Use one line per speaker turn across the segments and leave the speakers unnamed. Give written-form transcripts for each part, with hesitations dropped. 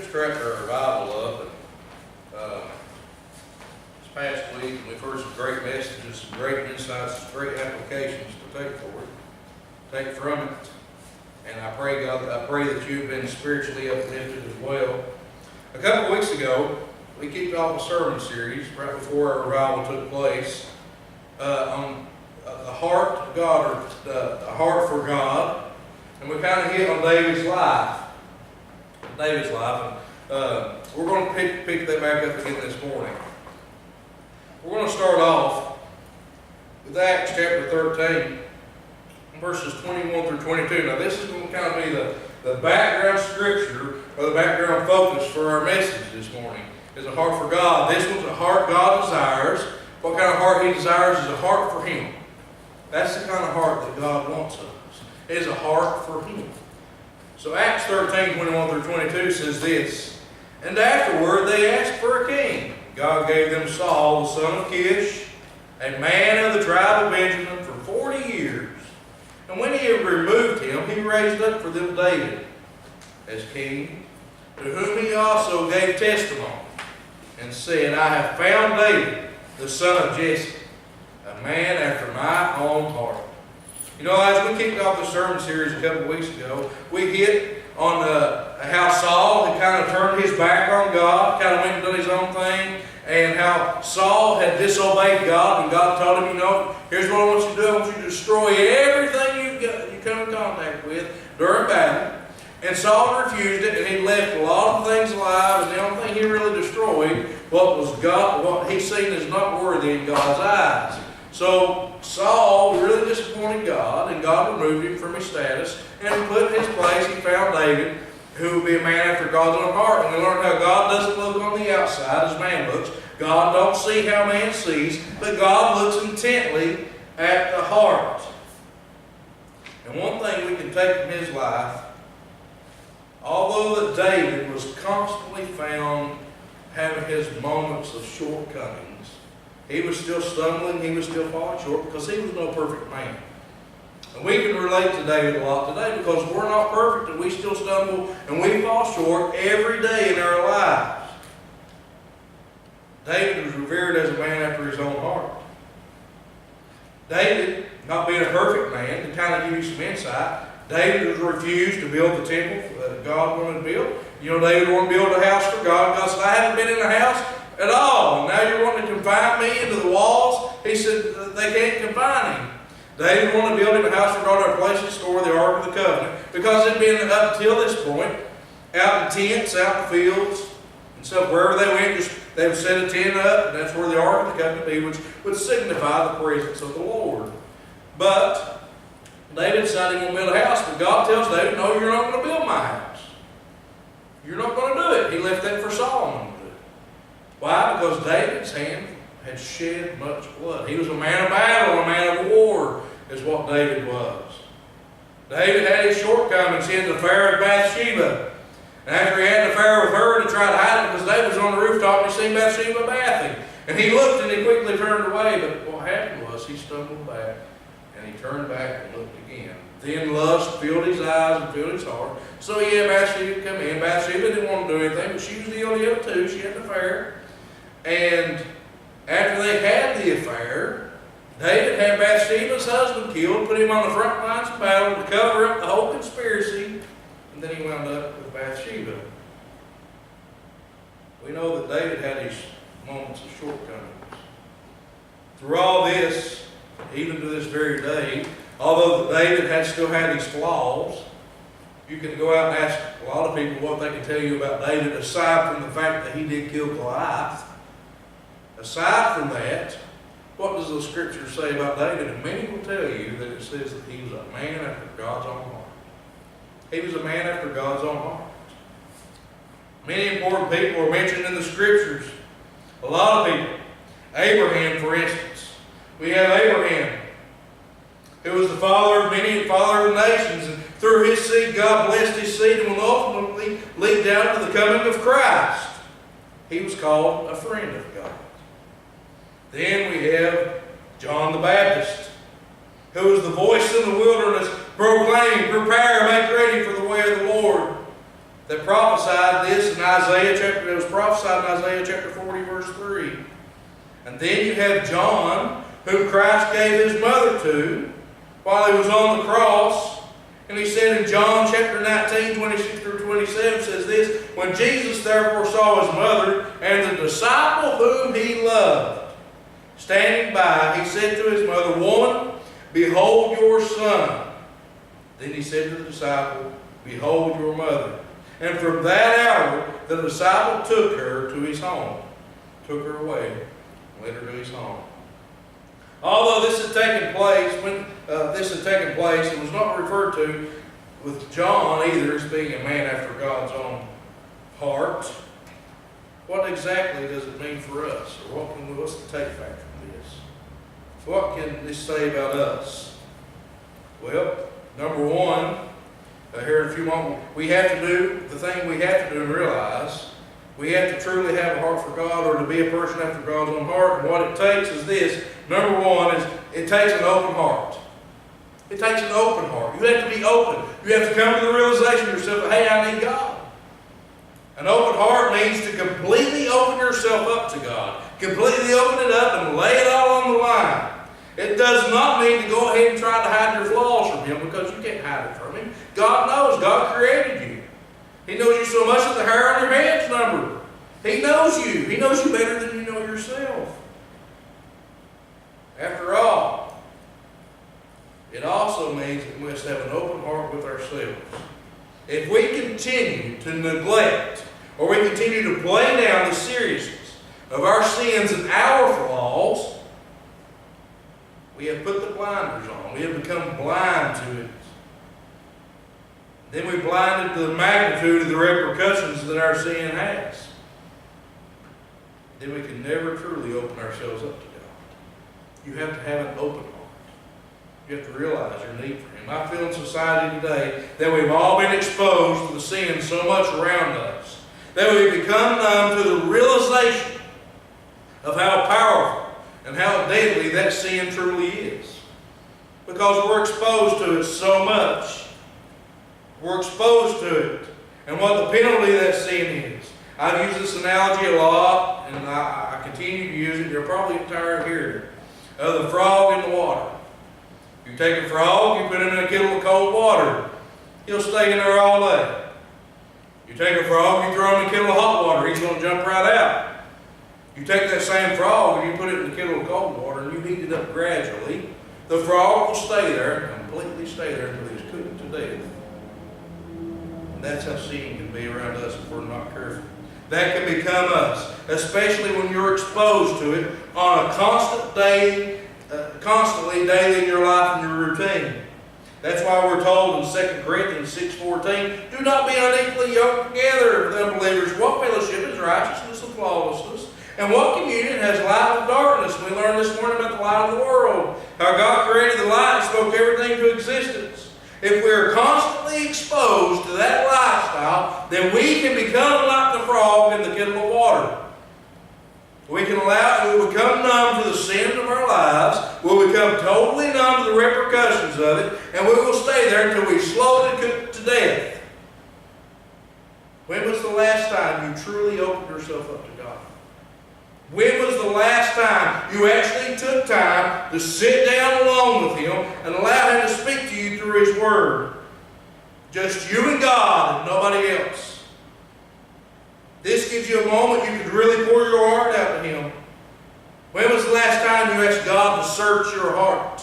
just wrapped our revival up, and this past week, and we've heard some great messages, some great insights, some great applications to take for it, take from it. And I pray, God, that you've been spiritually uplifted as well. A couple of weeks ago, we kicked off a sermon series right before our revival took place on the heart of God, or the heart for God. And we kind of hit on David's life. And we're going to pick that back up again this morning. We're going to start off with Acts chapter 13, verses 21 through 22. Now this is going to kind of be the background scripture, or the background focus for our message this morning, is a heart for God. This one's a heart God desires. What kind of heart He desires is a heart for Him. That's the kind of heart that God wants of us. It is a heart for Him. So Acts 13, 21 through 22 says this: "And afterward they asked for a king. God gave them Saul, the son of Kish, a man of the tribe of Benjamin, for 40 years. And when he had removed him, he raised up for them David as king, to whom he also gave testimony, and said, I have found David, the son of Jesse, a man after my own heart." You know, as we kicked off the sermon series a couple of weeks ago, we hit on how Saul had kind of turned his back on God, kind of went and done his own thing, and how Saul had disobeyed God, and God told him, you know, here's what I want you to do. I want you to destroy everything you come in contact with during battle. And Saul refused it, and he left a lot of things alive, and the only thing he really destroyed what he seen as not worthy in God's eyes. So Saul really disappointed God, and God removed him from his status, and put in his place, he found David, who would be a man after God's own heart. And we learned how God doesn't look on the outside as man looks. God don't see how man sees, but God looks intently at the heart. And one thing we can take from his life, although that David was constantly found having his moments of shortcomings, he was still stumbling, he was still falling short, because he was no perfect man. And we can relate to David a lot today, because we're not perfect and we still stumble and we fall short every day in our lives. David was revered as a man after his own heart. David, not being a perfect man, to kind of give you some insight, David was refused to build the temple that God wanted to build. You know, David wanted to build a house for God. God said, I haven't been in a house at all. And now you're wanting to confine me into the walls? He said, they can't confine him. David wanted to build him a house for God, a place to store the Ark of the Covenant, because it had been up until this point, out in tents, out in the fields, and so wherever they went, they would set a tent up, and that's where the Ark of the Covenant would be, which would signify the presence of the Lord. But David decided he wanted to build a house, but God tells David, no, you're not going to build my house. You're not going to do it. He left that for Solomon to do. Why? Because David's hand had shed much blood. He was a man of battle, a man of war, is what David was. David had his shortcomings. He had the affair with Bathsheba. And after he had an affair with her, to try to hide it, because David was on the rooftop and he seen Bathsheba bathing. And he looked and he quickly turned away. But what happened was he stumbled back and he turned back and looked again. Then lust filled his eyes and filled his heart. So he had Bathsheba come in. Bathsheba didn't want to do anything, but she was guilty of it too. She had an affair. And after they had the affair, David had Bathsheba's husband killed, put him on the front lines of battle to cover up the whole conspiracy, and then he wound up with Bathsheba. We know that David had his moments of shortcomings. Through all this, even to this very day, although David had still had his flaws, you can go out and ask a lot of people what they can tell you about David, aside from the fact that he did kill Goliath. Aside from that, what does the scripture say about David? And many will tell you that it says that he was a man after God's own heart. He was a man after God's own heart. Many important people are mentioned in the scriptures. A lot of people. Abraham, for instance. We have Abraham, who was the father of many and father of the nations. And through his seed, God blessed his seed and will ultimately lead down to the coming of Christ. He was called a friend of God. Then we have John the Baptist, who was the voice in the wilderness proclaiming, prepare, make ready for the way of the Lord. that prophesied this in Isaiah chapter, it was prophesied in Isaiah chapter 40, verse 3. And then you have John, whom Christ gave his mother to while he was on the cross. And he said in John chapter 19, 26 through 27, says this, when Jesus therefore saw his mother and the disciple whom he loved standing by, he said to his mother, Woman, behold your son. Then he said to the disciple, Behold your mother. And from that hour, the disciple took her to his home, took her away, led her to his home. Although this had taken place, it was not referred to with John either as being a man after God's own heart. What exactly does it mean for us? Or what's the take back from this? What can this say about us? Well, number one, here in a few moments, we have to do the thing we have to do and realize. We have to truly have a heart for God, or to be a person after God's own heart. And what it takes is this. Number one is it takes an open heart. It takes an open heart. You have to be open. You have to come to the realization yourself, hey, I need God. An open heart means to completely open yourself up to God. Completely open it up and lay it all on the line. It does not mean to go ahead and try to hide your flaws from Him, because you can't hide it from Him. God knows. God created you. He knows you so much that the hair on your head's numbered. He knows you. He knows you better than you know yourself. After all, it also means that we must have an open heart with ourselves. If we continue to neglect, or we continue to play down the seriousness of our sins and our flaws, we have put the blinders on. We have become blind to it. Then we blinded to the magnitude of the repercussions that our sin has. Then we can never truly open ourselves up to God. You have to have an open heart. You have to realize your need for Him. I feel in society today that we've all been exposed to the sin so much around us that we've become numb to the realization of how powerful and how deadly that sin truly is. Because we're exposed to it so much. We're exposed to it. And what the penalty of that sin is. I've used this analogy a lot, and I continue to use it. You're probably tired of hearing it. Of the frog in the water. You take a frog, you put him in a kettle of cold water. He'll stay in there all day. You take a frog, you throw him in a kettle of hot water, he's going to jump right out. You take that same frog and you put it in a kettle of cold water and you heat it up gradually, the frog will stay there, completely stay there until he's cooked to death. And that's how sin can be around us if we're not careful. That can become us, especially when you're exposed to it on a constantly daily in your life and your routine. That's why we're told in 2 Corinthians 6:14, do not be unequally yoked together with unbelievers. What fellowship is righteousness and lawlessness? And what communion has light with darkness? We learned this morning about the light of the world. How God created the light and spoke everything to existence. If we're constantly exposed to that lifestyle, then we can become like the frog in the kettle of water. We can we'll become numb to the sins of our lives. We'll become totally numb to the repercussions of it. And we will stay there until we slowly cook to death. When was the last time you truly opened yourself up to God? When was the last time you actually took time to sit down alone with Him and allow Him to speak to you through His Word? Just you and God and nobody else. This gives you a moment you could really pour your heart out to Him. When was the last time you asked God to search your heart?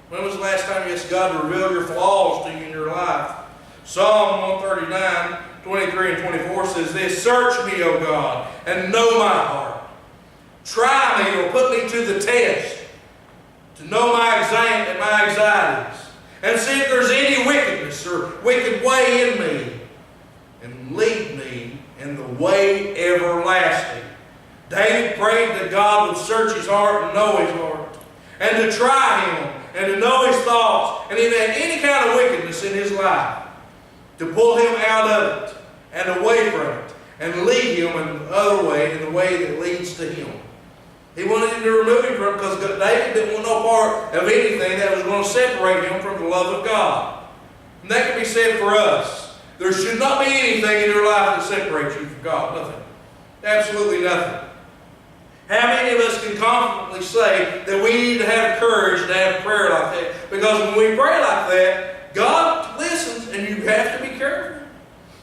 When was the last time you asked God to reveal your flaws to you in your life? Psalm 139, 23 and 24 says this, search me, O God, and know my heart. Try me or put me to the test to know my anxieties and see if there's any wickedness or wicked way in me, and lead me in the way everlasting. David prayed that God would search his heart and know his heart, and to try Him and to know His thoughts, and if he had any kind of wickedness in his life, to pull him out of it and away from it and lead him in the other way, in the way that leads to Him. He wanted him to remove him from it because David didn't want no part of anything that was going to separate him from the love of God. And that can be said for us. There should not be anything in your life that separates you from God. Nothing. Absolutely nothing. How many of us can confidently say that we need to have courage to have prayer like that? Because when we pray like that, God listens, and you have to be careful.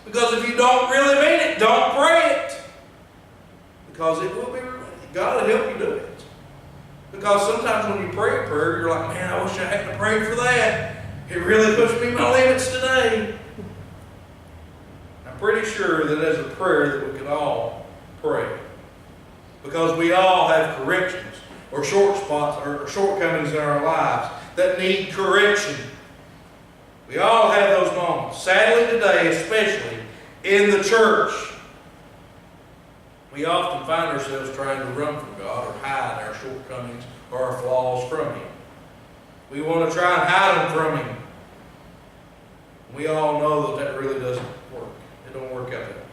Because if you don't really mean it, don't pray it. Because it will be, God will help you do it. Because sometimes when you pray a prayer, you're like, man, I wish I hadn't prayed for that. It really pushed me my limits today. I'm pretty sure that as a prayer that we can all pray. Because we all have corrections or short spots or shortcomings in our lives that need correction. We all have those moments. Sadly today, especially in the church, we often find ourselves trying to run from God or hide our shortcomings or our flaws from Him. We want to try and hide them from Him. We all know that really doesn't work. It don't work out that way.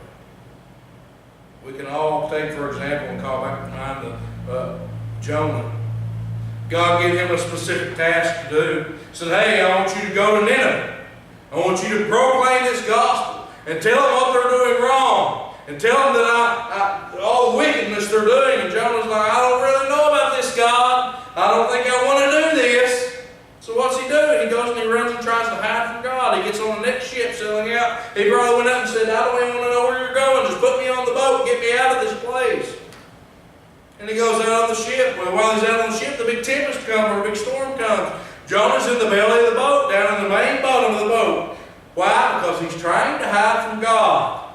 We can all take, for example, and call back to mind Jonah. God gave him a specific task to do. He said, hey, I want you to go to Nineveh. I want you to proclaim this gospel and tell them what they're doing wrong. And tell them that all the wickedness they're doing. And Jonah's like, I don't really know about this, God. I don't think I want to do this. So what's he do? He goes and he runs and tries to hide from God. He gets on the next ship sailing out. He probably went up and said, I don't even want to know where you're going. Just put me on the boat and get me out of this place. And he goes out on the ship. Well, while he's out on the ship, the big tempest comes or a big storm comes. Jonah's in the belly of the boat, down in the main bottom of the boat. Why? Because he's trying to hide from God.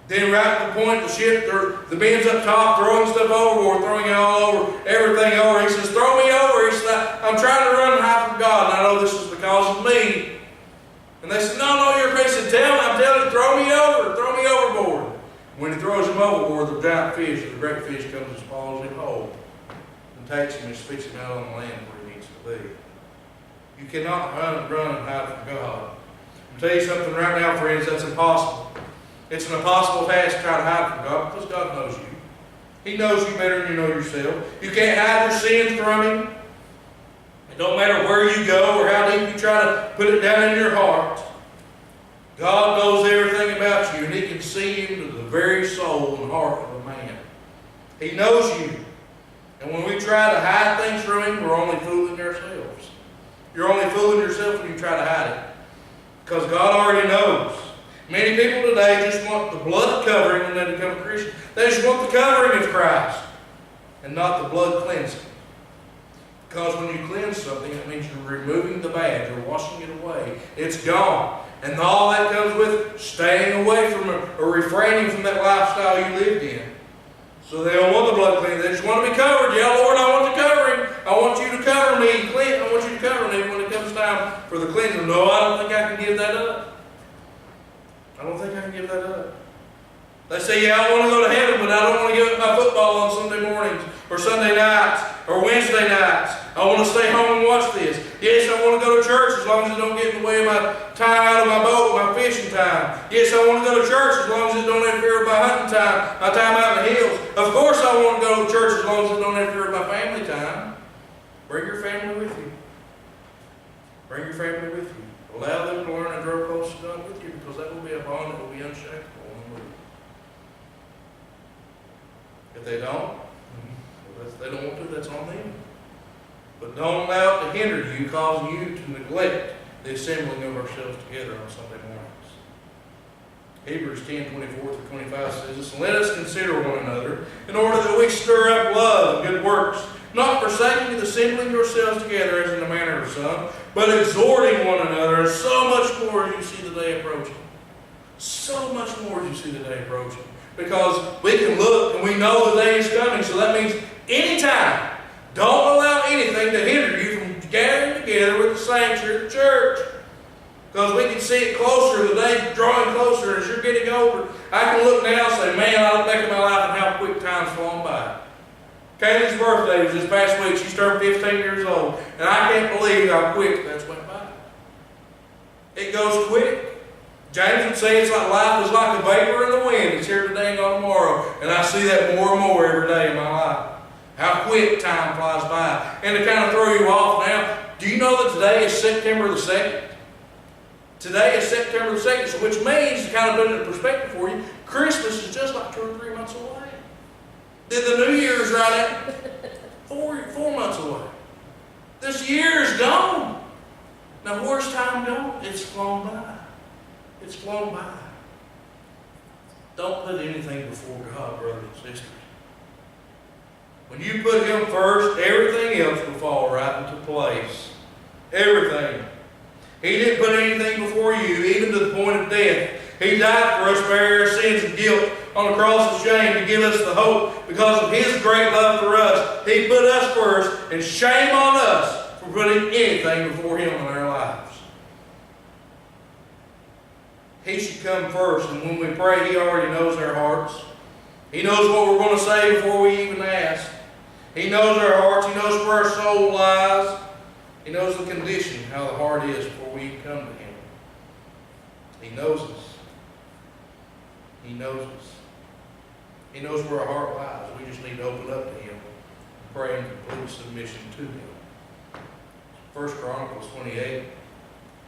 Then right at the point, the ship, the men's up top throwing stuff overboard, throwing it all over, everything over. He says, throw me over. He said, I'm trying to run and hide from God, and I know this is because of me. And they said, no, you're crazy. He said, I'm telling you, throw me overboard. When he throws him overboard, the giant fish, the great fish, comes and swallows him whole and takes him and spits him out on the land where he needs to be. You cannot run and hide from God. I'll tell you something right now, friends, that's impossible. It's an impossible task to try to hide from God because God knows you. He knows you better than you know yourself. You can't hide your sins from Him. It don't matter where you go or how deep you try to put it down in your heart. God knows everything about you, and He can see into the very soul and heart of a man. He knows you. And when we try to hide things from Him, we're only fooling ourselves. You're only fooling yourself when you try to hide it. Because God already knows. Many people today just want the blood covering when they become a Christian. They just want the covering of Christ and not the blood cleansing. Because when you cleanse something, it means you're removing the bad. You're washing it away. It's gone. And all that comes with staying away from or refraining from that lifestyle you lived in. So they don't want the blood cleansing. They just want to be covered. Yeah, Lord, I want the covering. I want you to cover me. I want you to cover me when it comes time for the cleansing. No, I don't think I can give that up. I don't think I can give that up. They say, yeah, I want to go to heaven, but I don't want to give up my football on Sunday mornings or Sunday nights or Wednesday nights. I want to stay home and watch this. Yes, I want to go to church as long as it don't get in the way of my time out of my boat, my fishing time. Yes, I want to go to church as long as it don't interfere with my hunting time, my time out in the hills. Of course I want to go to church as long as it don't interfere with my family time. Bring your family with you. Bring your family with you. Allow them to learn and grow close to God with you, because that will be a bond that will be unshakable and unmovable. If they don't, if they don't want to, that's on them. But don't allow it to hinder you, causing you to neglect the assembling of ourselves together on Sunday mornings. Hebrews 10:24-25 says this, let us consider one another in order that we stir up love and good works, not forsaking the assembling yourselves together as in the manner of some, but exhorting one another, and so much more as you see the day approaching. So much more as you see the day approaching. Because we can look and we know the day is coming, so that means anytime. Don't allow anything to hinder you from gathering together with the saints here at the church. Because we can see it closer, the day drawing closer as you're getting older. I can look now and say, man, I look back at my life and how quick time's flown by. Kaylee's birthday was this past week. She turned 15 years old. And I can't believe how quick that's went by. It goes quick. James would say it's like life is like a vapor in the wind. It's here today and gone tomorrow. And I see that more and more every day in my life. How quick time flies by. And to kind of throw you off now, do you know that today is September the 2nd? Today is September the 2nd, so which means, to kind of put it in perspective for you, Christmas is just like 2 or 3 months away. Then the New Year is right at 4 months away. This year is gone. Now where's time gone? It's flown by. It's flown by. Don't put anything before God, brothers and sisters. When you put Him first, everything else will fall right into place. Everything. He didn't put anything before you, even to the point of death. He died for us, bearing our sins and guilt on the cross of shame to give us the hope because of His great love for us. He put us first, and shame on us for putting anything before Him in our lives. He should come first, and when we pray, He already knows our hearts. He knows what we're going to say before we even ask. He knows our hearts. He knows where our soul lies. He knows the condition, how the heart is before we come to Him. He knows us. He knows us. He knows where our heart lies. We just need to open up to Him and pray in complete submission to Him. 1 Chronicles 28,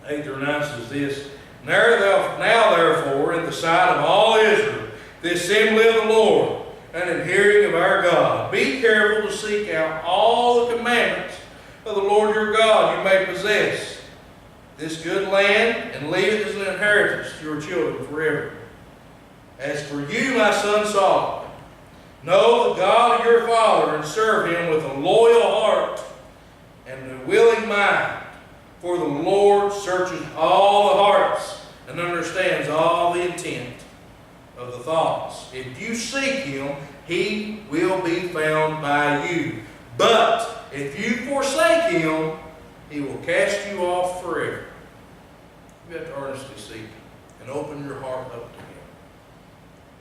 8-9 says this, Now therefore, in the sight of all Israel, the assembly of the Lord, and in hearing of our God, be careful to seek out all the commandments of the Lord your God you may possess this good land, and leave it as an inheritance to your children forever. As for you, my son Solomon, know the God of your father, and serve Him with a loyal heart and a willing mind. For the Lord searches all the hearts and understands all the intent of the thoughts. If you seek Him, He will be found by you. But if you forsake Him, He will cast you off forever. You have to earnestly seek Him and open your heart up to Him.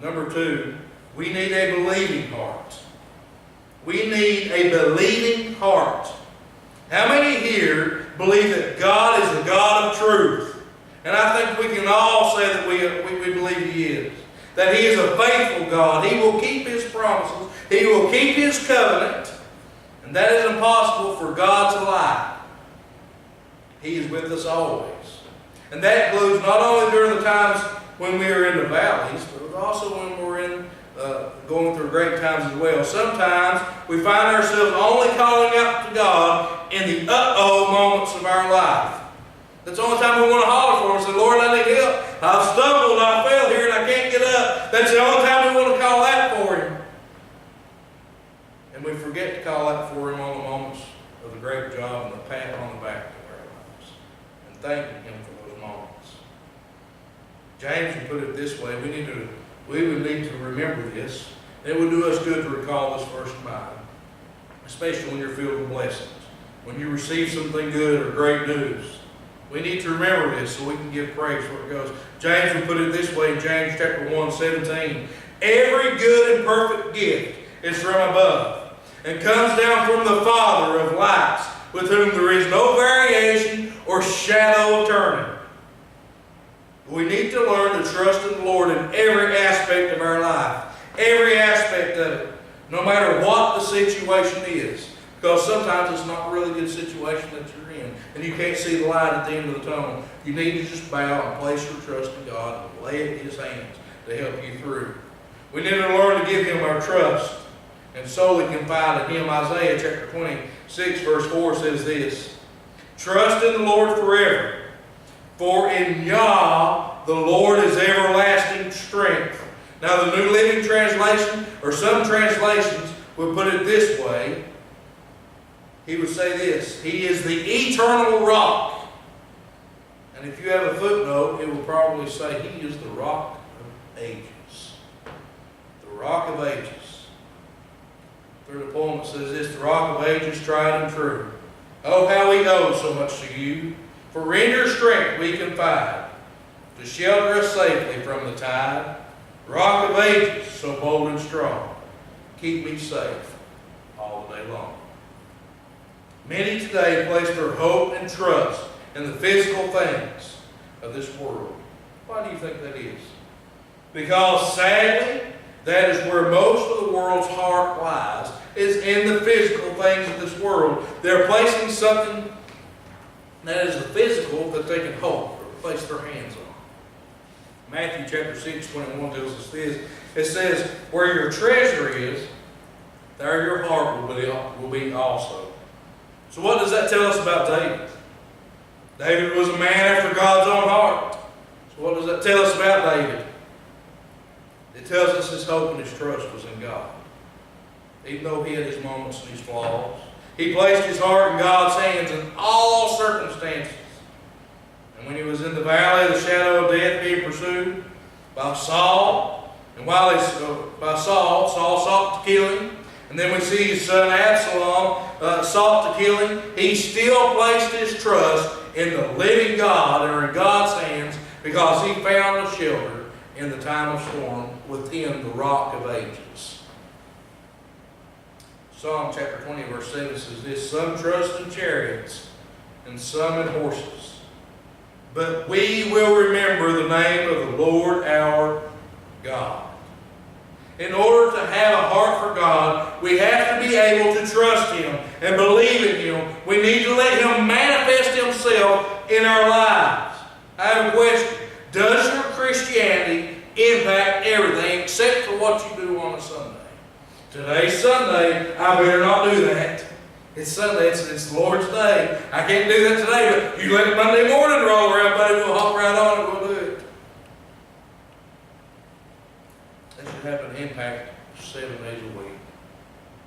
Number 2, we need a believing heart. We need a believing heart. How many here believe that God is the God of truth? And I think we can all say that we believe He is. That He is a faithful God. He will keep His promises. He will keep His covenant. And that is impossible for God to lie. He is with us always. And that includes not only during the times when we are in the valleys, but also when we're in going through great times as well. Sometimes we find ourselves only calling out to God in the uh-oh moments of our life. That's the only time we want to holler for Him and say, Lord, I need help. I've stumbled, I fell here, and I can't get up. That's the only time we want to call that for Him. And we forget to call out for Him on the moments of the great job and the pat on the back of our lives. And thanking Him for those moments. James would put it this way, we would need to remember this. It would do us good to recall this verse in mind. Especially when you're filled with blessings. When you receive something good or great news. We need to remember this so we can give praise where it goes. James would put it this way in James chapter 1:17. Every good and perfect gift is from above, and comes down from the Father of lights, with whom there is no variation or shadow of turning. We need to learn to trust in the Lord in every aspect of our life. Every aspect of it. No matter what the situation is. Because sometimes it's not a really good situation that you're in. And you can't see the light at the end of the tunnel. You need to just bow and place your trust in God and lay it in His hands to help you through. We need to learn to give Him our trust and solely confide in Him. Isaiah chapter 26 verse 4 says this. Trust in the Lord forever. For in Yah the Lord is everlasting strength. Now the New Living Translation, or some translations, would put it this way. He would say this. He is the eternal rock. And if you have a footnote, it will probably say He is the rock of ages. The rock of ages. Through the poem it says this. The rock of ages tried and true. Oh, how we owe so much to you. For in your strength we confide, to shelter us safely from the tide. Rock of ages, so bold and strong, keep me safe all the day long. Many today place their hope and trust in the physical things of this world. Why do you think that is? Because sadly, that is where most of the world's heart lies, is in the physical things of this world. They're placing something that is the physical that they can hope place their hands on. Matthew chapter 6:21 tells us this. It says, where your treasure is, there your heart will be also. So what does that tell us about David? David was a man after God's own heart. So what does that tell us about David? It tells us his hope and his trust was in God. Even though he had his moments and his flaws, he placed his heart in God's hands in all circumstances. And when he was in the valley of the shadow of death being pursued by Saul, and while Saul sought to kill him, and then we see his son Absalom sought to kill him, he still placed his trust in the living God, or in God's hands, because he found a shelter in the time of storm within the rock of ages. Psalm chapter 20 verse 7 says this, some trust in chariots and some in horses, but we will remember the name of the Lord our God. In order to have a heart for God, we have to be able to trust Him and believe in Him. We need to let Him manifest Himself in our lives. I have a question. Does your Christianity impact everything except for what you do on a Sunday? Today's Sunday, I better not do that. It's Sunday, it's the Lord's day. I can't do that today, but you let it Monday morning roll around, buddy, we'll hop right on and we'll do it. That should have an impact 7 days a week,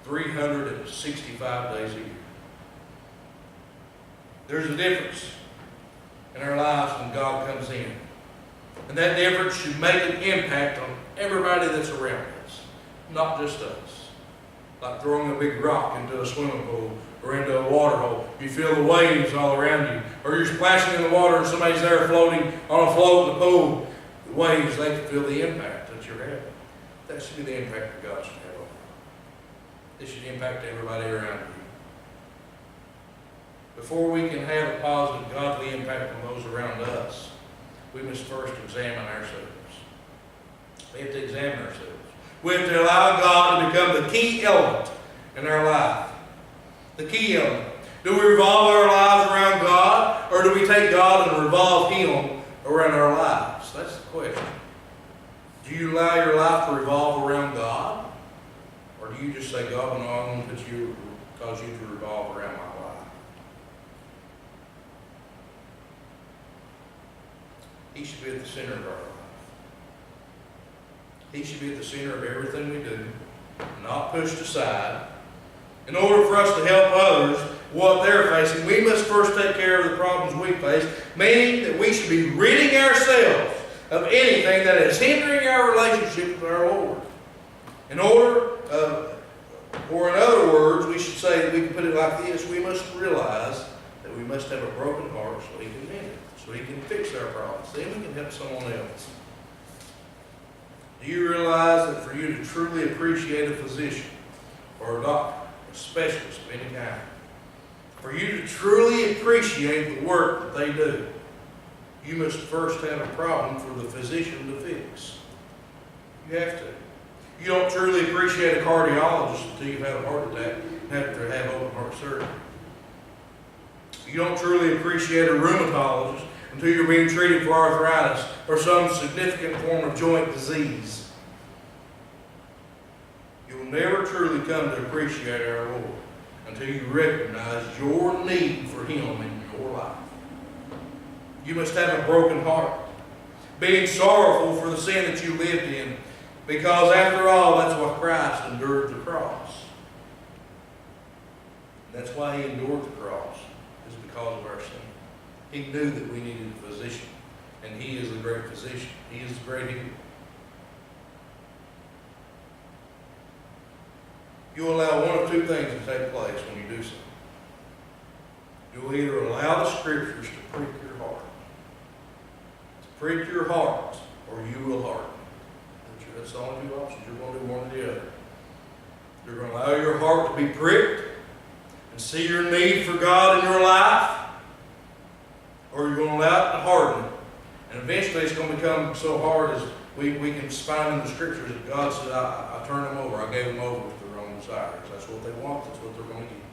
365 days a year. There's a difference in our lives when God comes in. And that difference should make an impact on everybody that's around us, not just us. Like throwing a big rock into a swimming pool or into a water hole. You feel the waves all around you. Or you're splashing in the water and somebody's there floating on a float in the pool. The waves, they feel the impact that you're having. That should be the impact that God should have on you. It should impact everybody around you. Before we can have a positive, godly impact on those around us, we must first examine ourselves. We have to examine ourselves. We have to allow God to become the key element in our life. The key element. Do we revolve our lives around God, or do we take God and revolve Him around our lives? That's the question. Do you allow your life to revolve around God, or do you just say, God, no, I'm going to cause you to revolve around my life? He should be at the center of our life. He should be at the center of everything we do, not pushed aside. In order for us to help others what they're facing, we must first take care of the problems we face, meaning that we should be ridding ourselves of anything that is hindering our relationship with our Lord. Or in other words, we should say that we can put it like this, we must realize that we must have a broken heart so He can mend it, so He can fix our problems. Then we can help someone else. Do you realize that for you to truly appreciate a physician or a doctor, a specialist of any kind, for you to truly appreciate the work that they do, you must first have a problem for the physician to fix. You have to. You don't truly appreciate a cardiologist until you've had a heart attack and have to have open heart surgery. You don't truly appreciate a rheumatologist until you're being treated for arthritis or some significant form of joint disease. You'll never truly come to appreciate our Lord until you recognize your need for Him in your life. You must have a broken heart, being sorrowful for the sin that you lived in, because after all, that's why Christ endured the cross. That's why He endured the cross, is because of our sin. He knew that we needed a physician, and He is the great physician. He is the great healer. You'll allow one of two things to take place when you do so. You'll either allow the Scriptures to prick your heart, or you will harden. That's the only two options. You're going to do one or the other. You're going to allow your heart to be pricked and see your need for God in your life, or you're going to allow it to harden. And eventually it's going to become so hard as we can find in the Scriptures that God said, I turned them over. I gave them over to their own desires. That's what they want. That's what they're going to get.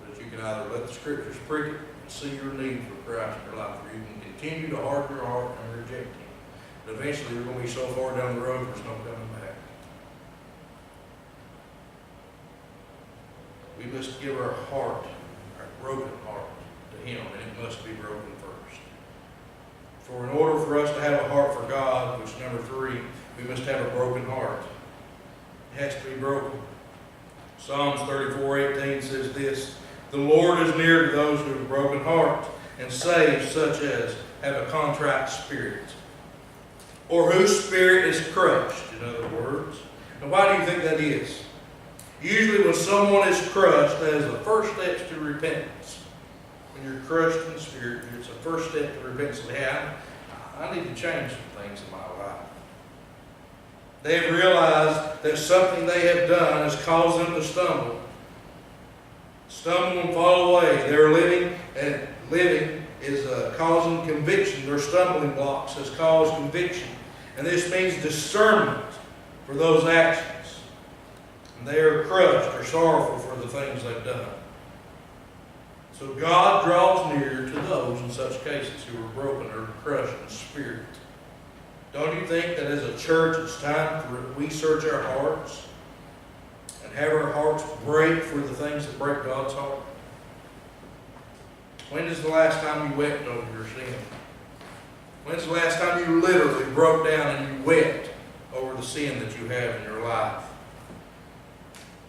But you can either let the Scriptures prick it can see your need for Christ in your life, or you can continue to harden your heart and reject Him. But eventually you're going to be so far down the road there's no coming back. We must give our heart, our broken heart, to Him, and it must be broken first. For in order for us to have a heart for God, which is number 3, we must have a broken heart. It has to be broken. Psalms 34:18 says this, "The Lord is near to those who have a broken heart, and saves such as have a contrite spirit," or whose spirit is crushed, in other words. And why do you think that is? Usually when someone is crushed, that is the first step to repentance. When you're crushed in the spirit, it's the first step to repentance. Hey, I need to change some things in my life. They have realized that something they have done has caused them to stumble. Stumble and fall away. They're living, and living is causing conviction. Their stumbling blocks has caused conviction. And this means discernment for those actions. And they are crushed or sorrowful for the things they've done. So God draws near to those in such cases who are broken or crushed in spirit. Don't you think that as a church it's time for we search our hearts and have our hearts break for the things that break God's heart? When is the last time you wept over your sin? When's the last time you literally broke down and you wept over the sin that you have in your life?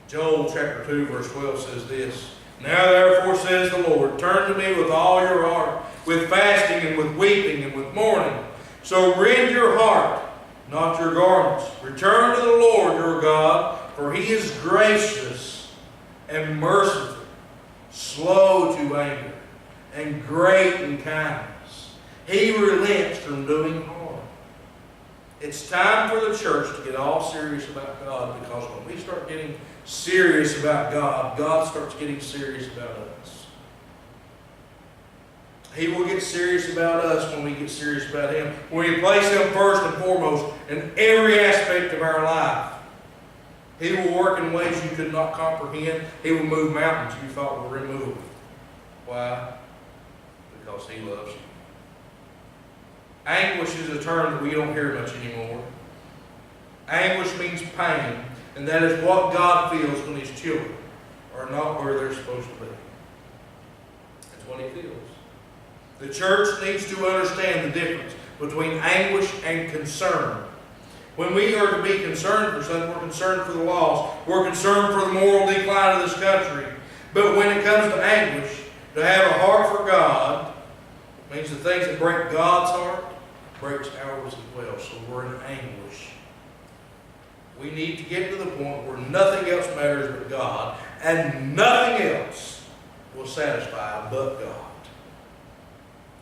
Joel chapter 2 verse 12 says this, "Now therefore says the Lord, turn to me with all your heart, with fasting and with weeping and with mourning. So rend your heart, not your garments. Return to the Lord your God, for He is gracious and merciful, slow to anger, and great in kindness. He relents from doing harm." It's time for the church to get all serious about God, because when we start getting serious about God, God starts getting serious about us. He will get serious about us when we get serious about Him. When we place Him first and foremost in every aspect of our life, He will work in ways you could not comprehend. He will move mountains you thought were immovable. Why? Because He loves you. Anguish is a term that we don't hear much anymore. Anguish means pain, and that is what God feels when His children are not where they're supposed to be. That's what He feels. The church needs to understand the difference between anguish and concern. When we are to be concerned for something, we're concerned for the lost. We're concerned for the moral decline of this country. But when it comes to anguish, to have a heart for God means the things that break God's heart breaks ours as well. So we're in anguish. We need to get to the point where nothing else matters but God, and nothing else will satisfy but God.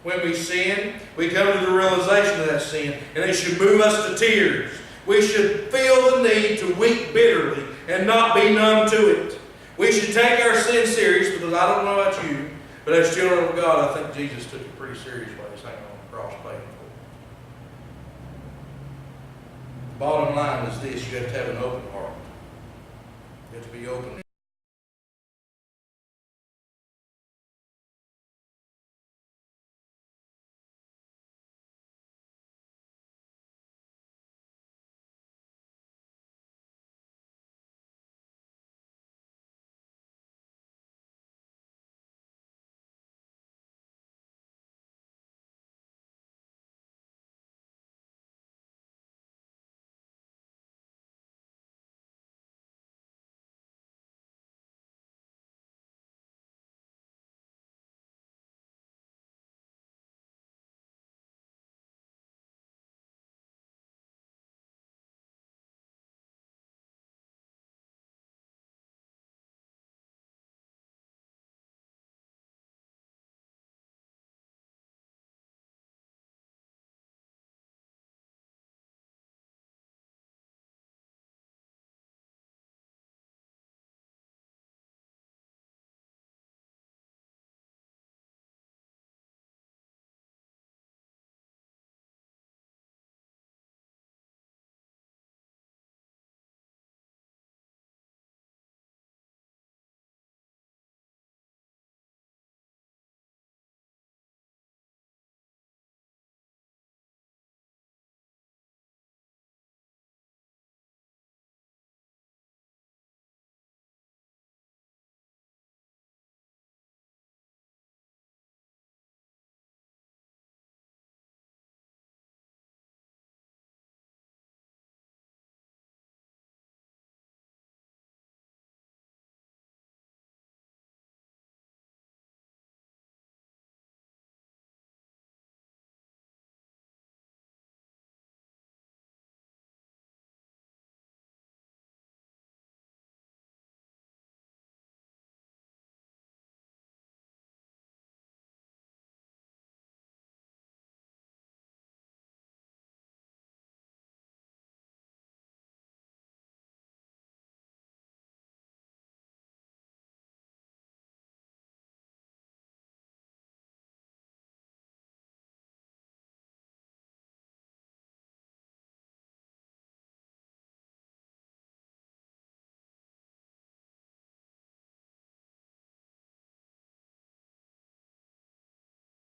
When we sin, we come to the realization of that sin, and it should move us to tears. We should feel the need to weep bitterly and not be numb to it. We should take our sin serious, because I don't know about you, but as children of God, I think Jesus took it pretty serious while He was hanging on the cross paying for it. The bottom line is this: you have to have an open heart. You have to be open.